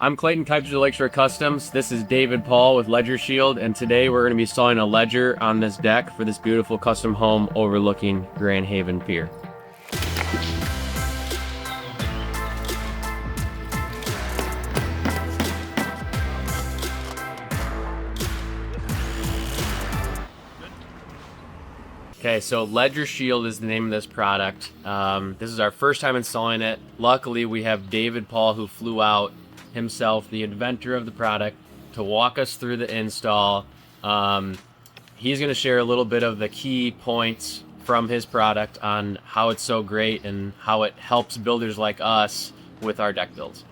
I'm Clayton Kuypers with Lakeshore Customs. This is David Paul with LedgerShield, and today we're going to be installing a ledger on this deck for this beautiful custom home overlooking Grand Haven Pier. Okay, so LedgerShield is the name of this product. This is our first time installing it. Luckily, we have David Paul, who flew out himself, the inventor of the product, to walk us through the install. He's going to share a little bit of the key points from his product on how it's so great and how it helps builders like us with our deck builds.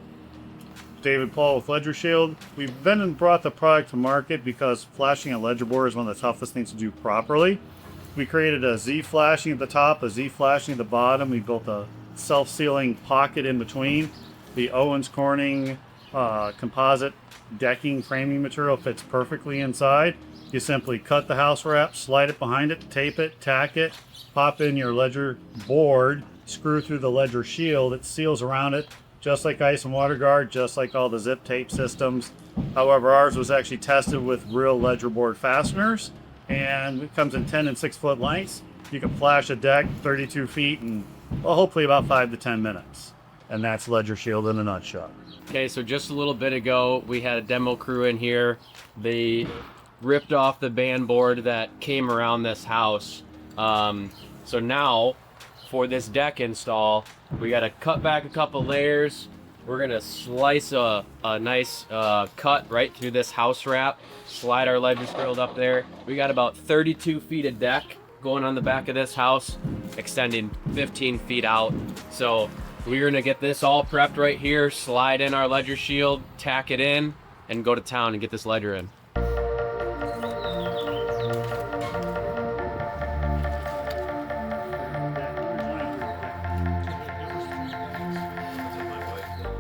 David Paul with LedgerShield. We've been and brought the product to market because flashing a ledger board is one of the toughest things to do properly. We created a Z flashing at the top, a Z flashing at the bottom. We built a self-sealing pocket in between. The Owens Corning composite decking framing material fits perfectly inside. You simply cut the house wrap, slide it behind it, tape it, tack it, pop in your ledger board, screw through the LedgerShield. It seals around it just like ice and water guard, just like all the zip tape systems. However, ours was actually tested with real ledger board fasteners, and it comes in 10 and 6 foot lengths. You can flash a deck 32 feet in, well, hopefully about 5 to 10 minutes. And that's LedgerShield in a nutshell. Okay, so just a little bit ago, we had a demo crew in here. They ripped off the band board that came around this house. So now, for this deck install, we got to cut back a couple layers. We're gonna slice a nice cut right through this house wrap, slide our LedgerShield up there. We got about 32 feet of deck going on the back of this house, extending 15 feet out. So we're gonna get this all prepped right here, slide in our LedgerShield, tack it in, and go to town and get this ledger in.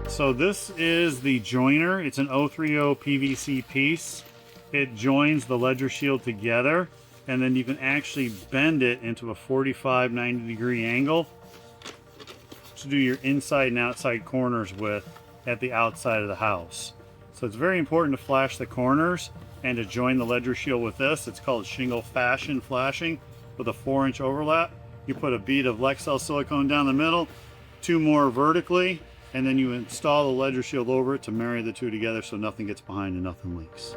So this is the joiner. It's an 030 PVC piece. It joins the LedgerShield together, and then you can actually bend it into a 45, 90 degree angle to do your inside and outside corners with at the outside of the house. So it's very important to flash the corners and to join the LedgerShield with this. It's called shingle fashion flashing with a 4-inch overlap. You put a bead of Lexel silicone down the middle, 2 more vertically, and then you install the LedgerShield over it to marry the two together so nothing gets behind and nothing leaks.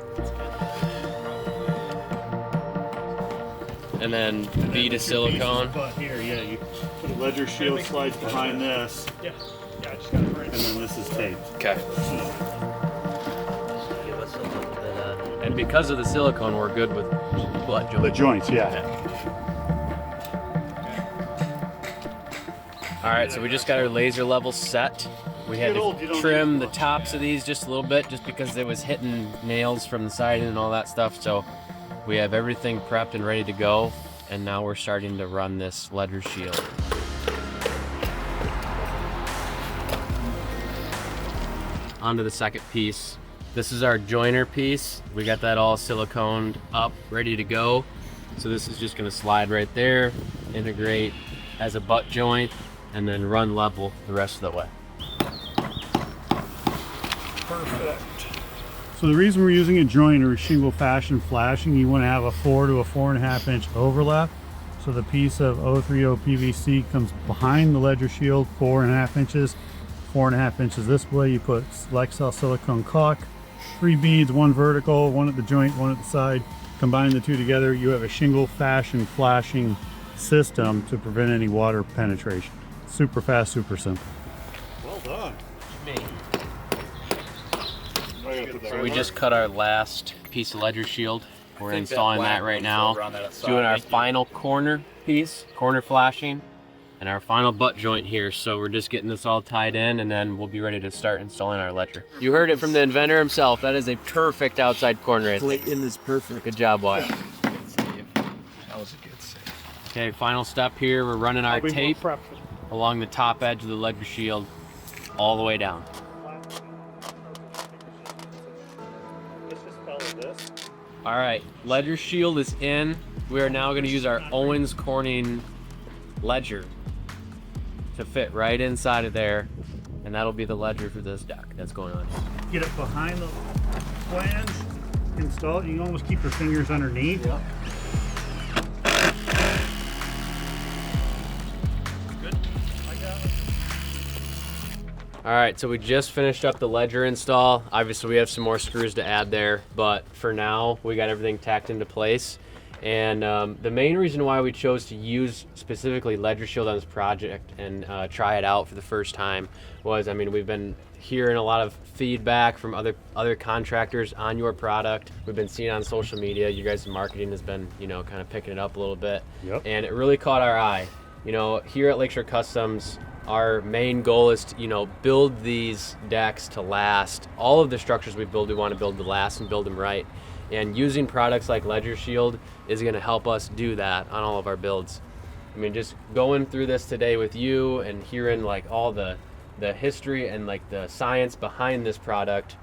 And then bead of silicone. Here, yeah, you put a LedgerShield slides behind this, and then this is taped. Okay. And because of the silicone, we're good with butt joints. The joints, yeah. All right, so we just got our laser level set. We had to trim the tops of these just a little bit just because it was hitting nails from the siding and all that stuff. So we have everything prepped and ready to go. And now we're starting to run this LedgerShield. Onto the second piece. This is our joiner piece. We got that all siliconed up, ready to go. So this is just gonna slide right there, integrate as a butt joint, and then run level the rest of the way. Perfect. So the reason we're using a joiner is shingle fashion flashing. You want to have a 4 to a 4.5 inch overlap. So the piece of 030 PVC comes behind the LedgerShield 4.5 inches, 4.5 inches this way. You put Lexel silicone caulk, 3 beads, 1 vertical, 1 at the joint, 1 at the side. Combine the two together, you have a shingle fashion flashing system to prevent any water penetration. Super fast, super simple. Well done. So we just cut our last piece of LedgerShield. We're installing that right now. Doing our final corner piece, corner flashing, and our final butt joint here. So we're just getting this all tied in, and then we'll be ready to start installing our ledger. You heard it from the inventor himself. That is a perfect outside corner right there. Clayton is perfect. Good job, Wyatt. That was a good save. Okay, final step here. We're running our tape along the top edge of the LedgerShield all the way down. All right, LedgerShield is in. We are now going to use our Owens Corning ledger to fit right inside of there, and that'll be the ledger for this deck that's going on here. get it behind the flange, install it. You can almost keep your fingers underneath. Yep. Good. I got it. All right, so we just finished up the ledger install. Obviously, we have some more screws to add there, but for now, we got everything tacked into place. And the main reason why we chose to use specifically LedgerShield on this project and try it out for the first time was, I mean, we've been hearing a lot of feedback from other contractors on your product. We've been seeing it on social media. You guys' marketing has been, you know, kind of picking it up a little bit. Yep. And it really caught our eye. You know, here at Lakeshore Customs, our main goal is to, you know, build these decks to last. All of the structures we build, we want to build to last and build them right. And using products like LedgerShield is going to help us do that on all of our builds. I mean, just going through this today with you and hearing like all the history and like the science behind this product,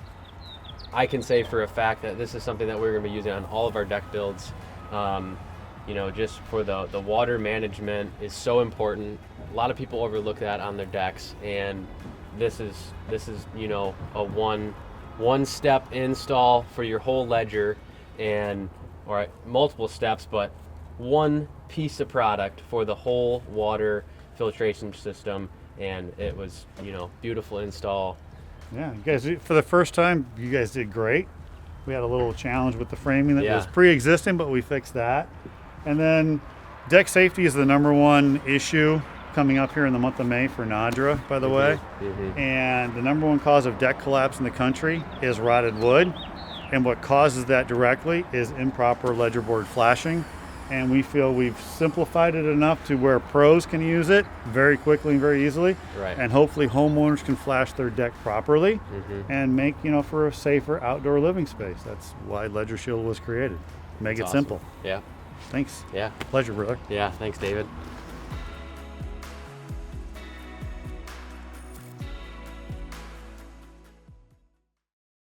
I can say for a fact that this is something that we're going to be using on all of our deck builds. You know, just for the water management is so important. A lot of people overlook that on their decks, and this is you know, a one step install for your whole ledger, and or multiple steps, but one piece of product for the whole water filtration system. And it was, you know, beautiful install. Yeah, you guys, for the first time, you guys did great. We had a little challenge with the framing that was Yeah. pre-existing, but we fixed that. And then deck safety is the #1 issue coming up here in the month of May for NADRA, by the way. And the #1 cause of deck collapse in the country is rotted wood. And what causes that directly is improper ledger board flashing. And we feel we've simplified it enough to where pros can use it very quickly and very easily. Right. And hopefully homeowners can flash their deck properly and make, you know, for a safer outdoor living space. That's why LedgerShield was created. Make That's it awesome. simple. Yeah. Thanks. Yeah. Pleasure, brother. Yeah. Thanks, David.